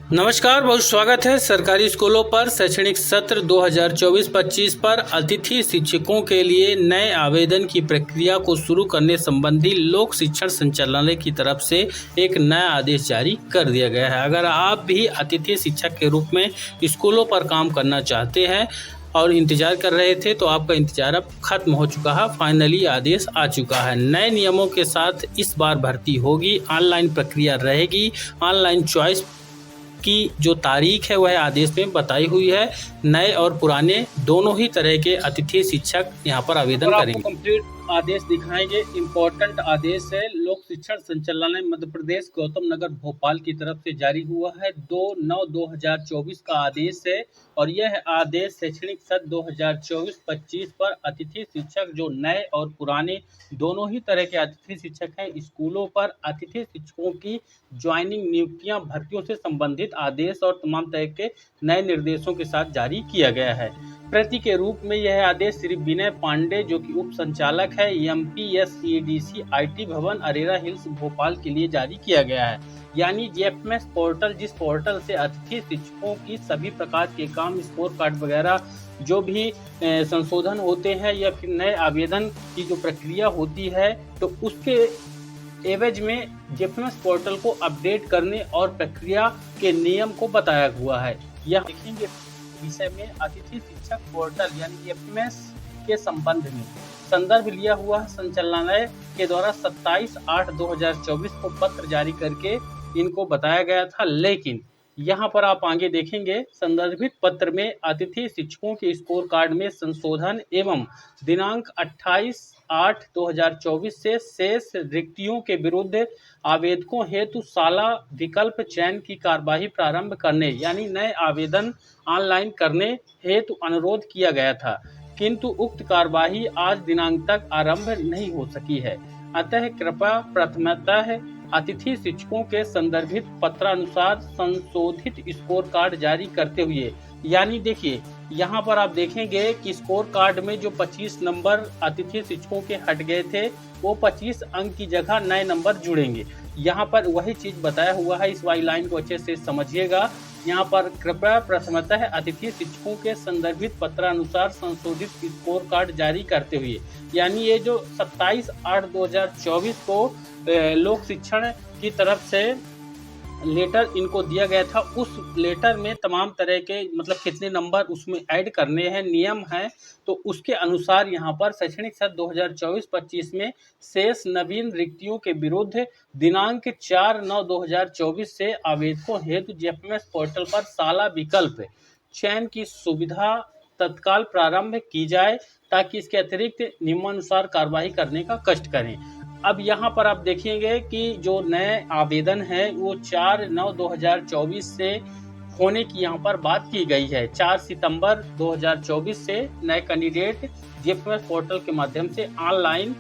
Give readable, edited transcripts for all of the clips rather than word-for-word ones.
नमस्कार, बहुत स्वागत है। सरकारी स्कूलों पर शैक्षणिक सत्र 2024-25 पर अतिथि शिक्षकों के लिए नए आवेदन की प्रक्रिया को शुरू करने संबंधी लोक शिक्षण संचालनालय की तरफ से एक नया आदेश जारी कर दिया गया है। अगर आप भी अतिथि शिक्षक के रूप में स्कूलों पर काम करना चाहते हैं और इंतजार कर रहे थे, तो आपका इंतजार अब खत्म हो चुका है। फाइनली आदेश आ चुका है। नए नियमों के साथ इस बार भर्ती होगी, ऑनलाइन प्रक्रिया रहेगी। ऑनलाइन चॉइस की जो तारीख है वह आदेश में बताई हुई है। नए और पुराने दोनों ही तरह के अतिथि शिक्षक यहां पर आवेदन करेंगे। कंप्लीट आदेश दिखाएंगे। इम्पोर्टेंट आदेश है। लोक शिक्षण संचालनालय मध्य प्रदेश गौतम नगर भोपाल की तरफ से जारी हुआ है। 2/9/2024 का आदेश है और यह आदेश शैक्षणिक सत्र 2024-25 पर अतिथि शिक्षक जो नए और पुराने दोनों ही तरह के अतिथि शिक्षक हैं, स्कूलों पर अतिथि शिक्षकों की ज्वाइनिंग, नियुक्तियां, भर्तियों से संबंधित आदेश और तमाम तरह के नए निर्देशों के साथ जारी किया गया है। प्रति के रूप में यह आदेश श्री विनय पांडे जो कि उप संचालक है MPSEDC IT भवन अरेरा हिल्स भोपाल के लिए जारी किया गया है। यानी JFMS पोर्टल, जिस पोर्टल से अतिथि शिक्षकों की सभी प्रकार के काम, स्कोर कार्ड वगैरह जो भी संशोधन होते हैं या फिर नए आवेदन की जो प्रक्रिया होती है, तो उसके एवज में JFMS पोर्टल को अपडेट करने और प्रक्रिया के नियम को बताया हुआ है। यह देखेंगे विषय में अतिथि शिक्षक पोर्टल यानी JFMS के संबंध में संदर्भ लिया हुआ संचालनालय के द्वारा 27/8/2024 को पत्र जारी करके इनको बताया गया था। लेकिन यहाँ पर आप आगे देखेंगे संदर्भित पत्र में अतिथि शिक्षकों के स्कोर कार्ड में संशोधन एवं दिनांक 28/8/2024 से शेष रिक्तियों के विरुद्ध आवेदकों हेतु साला विकल्प चयन की कार्यवाही प्रारंभ करने यानी नए आवेदन ऑनलाइन करने हेतु अनुरोध किया गया था, किंतु उक्त कार्यवाही आज दिनांक तक आरंभ नहीं हो सकी है। अतः कृपया प्रथमतः अतिथि शिक्षकों के संदर्भित पत्रानुसार संशोधित स्कोर कार्ड जारी करते हुए, यानी देखिए यहाँ पर आप देखेंगे कि स्कोर कार्ड में जो 25 नंबर अतिथि शिक्षकों के हट गए थे, वो 25 अंक की जगह नए नंबर जुड़ेंगे। यहाँ पर वही चीज बताया हुआ है। इस वाली लाइन को अच्छे से समझिएगा। यहाँ पर कृपया प्रथमतः अतिथि शिक्षकों के संदर्भित पत्रानुसार संशोधित स्कोर कार्ड जारी करते हुए, यानी ये जो 27/8/2024 को लोक शिक्षण की तरफ से लेटर इनको दिया गया था, उस लेटर में तमाम तरह के मतलब कितने नंबर उसमें ऐड करने हैं, नियम हैं, तो उसके अनुसार यहाँ पर शैक्षणिक सत्र 2024-25 में शेष नवीन रिक्तियों के विरुद्ध दिनांक 4/9/2024 से आवेदकों हेतु JFMS पोर्टल पर साला विकल्प चयन की सुविधा तत्काल प्रारंभ की जाए, ताकि इसके अतिरिक्त नियमानुसार कार्यवाही करने का कष्ट करें। अब यहाँ पर आप देखेंगे कि जो नए आवेदन है वो 4/9/2024 से होने की यहाँ पर बात की गई है। 4 सितंबर 2024 से नए कैंडिडेट JFMS पोर्टल के माध्यम से ऑनलाइन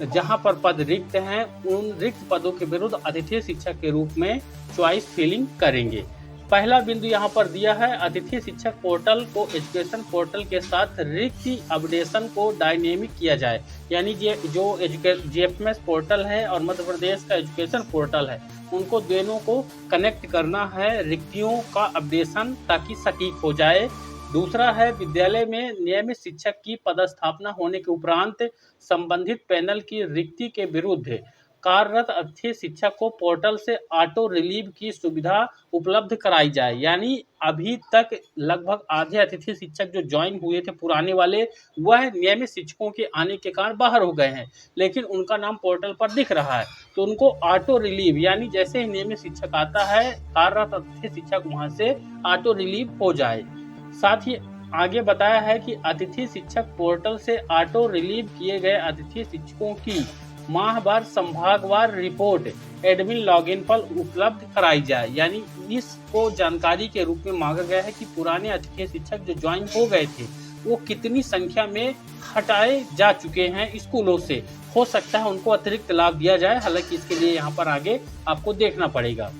जहाँ पर पद रिक्त हैं, उन रिक्त पदों के विरुद्ध अतिथि शिक्षक के रूप में चॉइस फिलिंग करेंगे। पहला बिंदु यहाँ पर दिया है, अतिथि शिक्षक पोर्टल को एजुकेशन पोर्टल के साथ रिक्ति अपडेशन को डायनेमिक किया जाए, यानी जो JFMS पोर्टल है और मध्य प्रदेश का एजुकेशन पोर्टल है, उनको दोनों को कनेक्ट करना है, रिक्तियों का अपडेशन ताकि सटीक हो जाए। दूसरा है, विद्यालय में नियमित शिक्षक की पदस्थापना होने के उपरांत संबंधित पैनल की रिक्ति के विरुद्ध कार्यरत अतिथि शिक्षक को पोर्टल से ऑटो रिलीव की सुविधा उपलब्ध कराई जाए। यानी अभी तक लगभग आधे अतिथि शिक्षक जो ज्वाइन हुए थे पुराने वाले, वह नियमित शिक्षकों के आने के कारण बाहर हो गए हैं, लेकिन उनका नाम पोर्टल पर दिख रहा है, तो उनको ऑटो रिलीव यानी जैसे ही नियमित शिक्षक आता है, कार्यरत अतिथि शिक्षक वहां से ऑटो रिलीव हो जाए। साथ ही आगे बताया है कि अतिथि शिक्षक पोर्टल से ऑटो रिलीव किए गए अतिथि शिक्षकों की माहवार संभागवार रिपोर्ट एडमिन लॉगिन पर उपलब्ध कराई जाए। यानी इसको जानकारी के रूप में मांगा गया है कि पुराने अतिथि शिक्षक जो ज्वाइन हो गए थे वो कितनी संख्या में हटाए जा चुके हैं स्कूलों से। हो सकता है उनको अतिरिक्त लाभ दिया जाए, हालांकि इसके लिए यहाँ पर आगे आपको देखना पड़ेगा।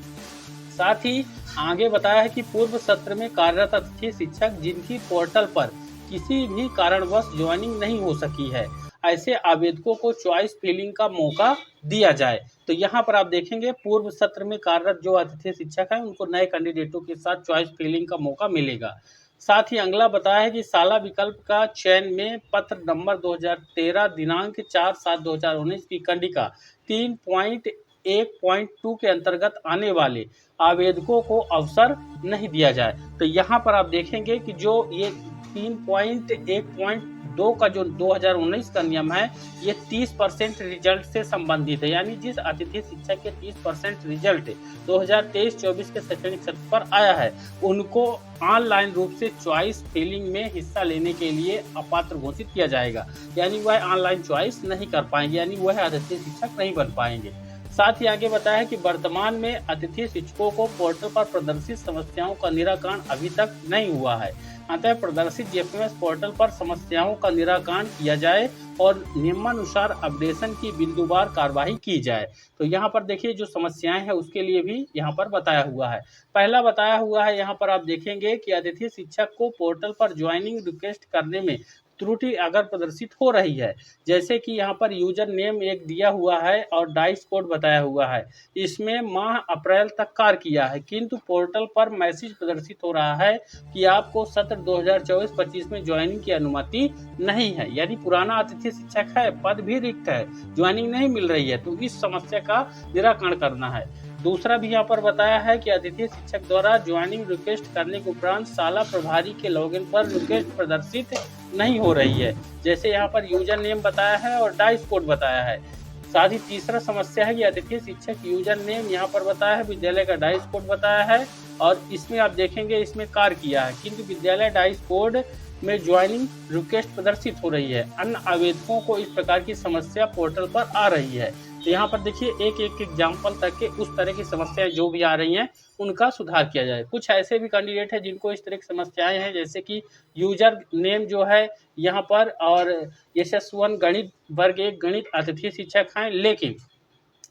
साथ ही आगे बताया है कि पूर्व सत्र में कार्यरत अतिथि शिक्षक जिनकी पोर्टल पर किसी भी कारणवश ज्वाइनिंग नहीं हो सकी है, ऐसे आवेदकों को चॉइस फिलिंग का मौका दिया जाए। तो यहाँ पर आप देखेंगे पूर्व सत्र में कार्यरत जो अतिथि शिक्षक हैं उनको नए कैंडिडेटों के साथ चॉइस फिलिंग का मौका मिलेगा। साथ ही अगला बताया है कि शाला विकल्प का चयन में पत्र नंबर 2013 दिनांक 4/7/2019 की कंडिका 3.1.2 के अंतर्गत आने वाले आवेदकों को अवसर नहीं दिया जाए। तो यहाँ पर आप देखेंगे कि जो ये 3.1.2 का जो 2019 का नियम है ये 30% रिजल्ट से संबंधित है, यानी जिस अतिथि शिक्षक के 30% रिजल्ट 2023-24 के शैक्षणिक सत्र पर आया है उनको ऑनलाइन रूप से चॉइस फिलिंग में हिस्सा लेने के लिए अपात्र घोषित किया जाएगा, यानी वह ऑनलाइन चॉइस नहीं कर पाएंगे, यानी वह अतिथि शिक्षक नहीं बन पाएंगे। साथ ही आगे बताया कि वर्तमान में अतिथि शिक्षकों को पोर्टल पर प्रदर्शित समस्याओं का निराकरण अभी तक नहीं हुआ है, अतः प्रदर्शित जेएफएमएस पोर्टल पर समस्याओं का निराकरण किया जाए और नियमानुसार अपडेशन की बिंदुवार कार्यवाही की जाए। तो यहाँ पर देखिए जो समस्याएं हैं उसके लिए भी यहाँ पर बताया हुआ है। पहला बताया हुआ है यहाँ पर आप देखेंगे कि अतिथि शिक्षक को पोर्टल पर ज्वाइनिंग रिक्वेस्ट करने में त्रुटि अगर प्रदर्शित हो रही है, जैसे कि यहाँ पर यूजर नेम एक दिया हुआ है और डाइस कोड बताया हुआ है, इसमें माह अप्रैल तक कार्य किया है, किंतु पोर्टल पर मैसेज प्रदर्शित हो रहा है कि आपको सत्र 2024-25 में ज्वाइनिंग की अनुमति नहीं है, यानी पुराना अतिथि शिक्षक है, पद भी रिक्त है, ज्वाइनिंग नहीं मिल रही है, तो इस समस्या का निराकरण करना है। दूसरा भी यहाँ पर बताया है कि अतिथि शिक्षक द्वारा ज्वाइनिंग रिक्वेस्ट करने के उपरांत शाला प्रभारी के लॉगिन पर रिक्वेस्ट प्रदर्शित नहीं हो रही है, जैसे यहाँ पर यूजर नेम बताया है और डाइस कोड बताया है। साथ ही तीसरा समस्या है कि अतिथि शिक्षक यूजर नेम यहाँ पर बताया है, विद्यालय का डाइस कोड बताया है और इसमें आप देखेंगे इसमें कार्य किया है, किंतु विद्यालय डाइस कोड में ज्वाइनिंग रिक्वेस्ट प्रदर्शित हो रही है। अन्य आवेदकों को इस प्रकार की समस्या पोर्टल पर आ रही है। तो यहाँ पर देखिए एक एक एग्जाम्पल तक के उस तरह की समस्याएं जो भी आ रही हैं उनका सुधार किया जाए। कुछ ऐसे भी कैंडिडेट हैं जिनको इस तरह की समस्याएं हैं, जैसे कि यूजर नेम जो है यहाँ पर और SS1 गणित वर्ग 1 गणित अतिथि शिक्षक हैं, लेकिन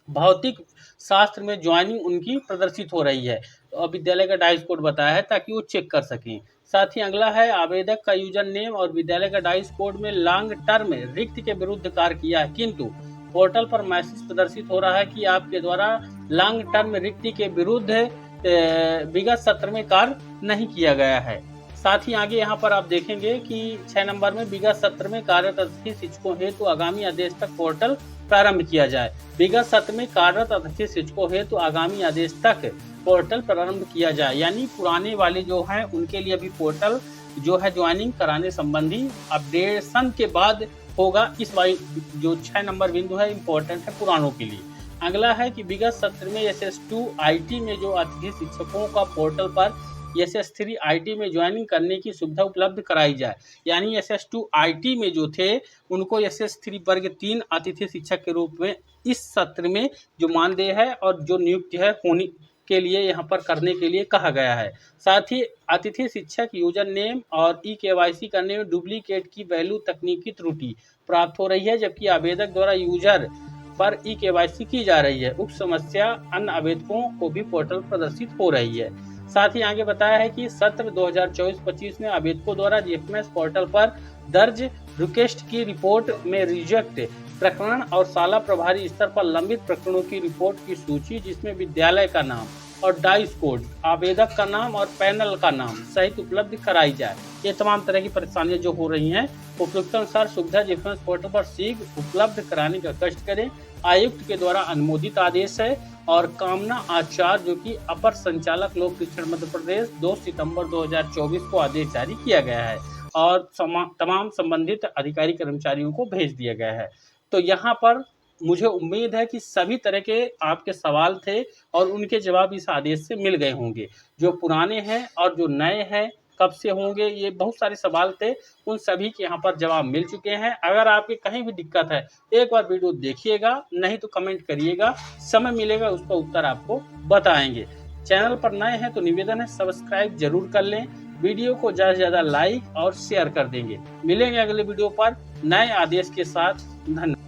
भौतिक शास्त्र में ज्वाइनिंग उनकी प्रदर्शित हो रही है और विद्यालय का डाइस कोड बताया है ताकि वो चेक कर सकें। साथ ही अगला है आवेदक का यूजर नेम और विद्यालय का डाइस कोड में लॉन्ग टर्म रिक्त के विरुद्ध कार्य किया है, किंतु पोर्टल पर मैसेज प्रदर्शित हो रहा है कि आपके द्वारा लॉन्ग टर्म रिक्ति के विरुद्ध विगत सत्र में कार्य नहीं किया गया है। साथ ही आगे यहाँ पर आप देखेंगे कि 6 नंबर में विगत सत्र में कार्यरत अतिथि शिक्षकों हेतु आगामी आदेश तक पोर्टल प्रारंभ किया जाए। विगत सत्र में कार्यरत अतिथि शिक्षकों हेतु आगामी आदेश तक पोर्टल प्रारंभ किया जाए, यानी पुराने वाले जो हैं उनके लिए अभी पोर्टल जो है ज्वाइनिंग कराने संबंधी अपडेशन के बाद होगा। इस बार जो 6 नंबर बिंदु है इम्पोर्टेंट है पुरानों के लिए। अगला है कि विगत सत्र में SS2 IT में जो अतिथि शिक्षकों का पोर्टल पर SS3 IT में ज्वाइनिंग करने की सुविधा उपलब्ध कराई जाए, यानी SS2 IT में जो थे उनको SS3 वर्ग 3 अतिथि शिक्षक के रूप में इस सत्र में जो मानदेय है और जो नियुक्ति है होने के लिए यहाँ पर करने के लिए कहा गया है। साथ ही अतिथि शिक्षक यूजर नेम और KYC करने में डुप्लीकेट की वैल्यू तकनीकी त्रुटि प्राप्त हो रही है, जबकि आवेदक द्वारा यूजर पर KYC की जा रही है। उक्त समस्या अन्य आवेदकों को भी पोर्टल प्रदर्शित हो रही है। साथ ही आगे बताया है कि सत्र 2024-25 में आवेदकों द्वारा जेएफएमएस पोर्टल पर दर्ज रिक्वेस्ट की रिपोर्ट में रिजेक्ट प्रकरण और शाला प्रभारी स्तर पर लंबित प्रकरणों की रिपोर्ट की सूची, जिसमें विद्यालय का नाम और डाइस कोड, आवेदक का नाम और पैनल का नाम सहित उपलब्ध कराई जाए। ये तमाम तरह की परेशानियां जो हो रही हैं उपयुक्तानुसार सुविधा जेएफएमएस पोर्टल पर शीघ्र उपलब्ध कराने का कष्ट करें। आयुक्त के द्वारा अनुमोदित आदेश है और कामना आचार्य जो कि अपर संचालक लोक शिक्षण मध्य प्रदेश 2 सितंबर 2024 को आदेश जारी किया गया है और तमाम संबंधित अधिकारी कर्मचारियों को भेज दिया गया है। तो यहाँ पर मुझे उम्मीद है कि सभी तरह के आपके सवाल थे और उनके जवाब इस आदेश से मिल गए होंगे। जो पुराने हैं और जो नए हैं कब से होंगे, ये बहुत सारे सवाल थे, उन सभी के यहाँ पर जवाब मिल चुके हैं। अगर आपके कहीं भी दिक्कत है एक बार वीडियो देखिएगा, नहीं तो कमेंट करिएगा, समय मिलेगा उसका उत्तर आपको बताएंगे। चैनल पर नए हैं तो निवेदन है सब्सक्राइब जरूर कर लें, वीडियो को ज़्यादा से ज़्यादा लाइक और शेयर कर देंगे। मिलेंगे अगले वीडियो पर नए आदेश के साथ। धन्यवाद।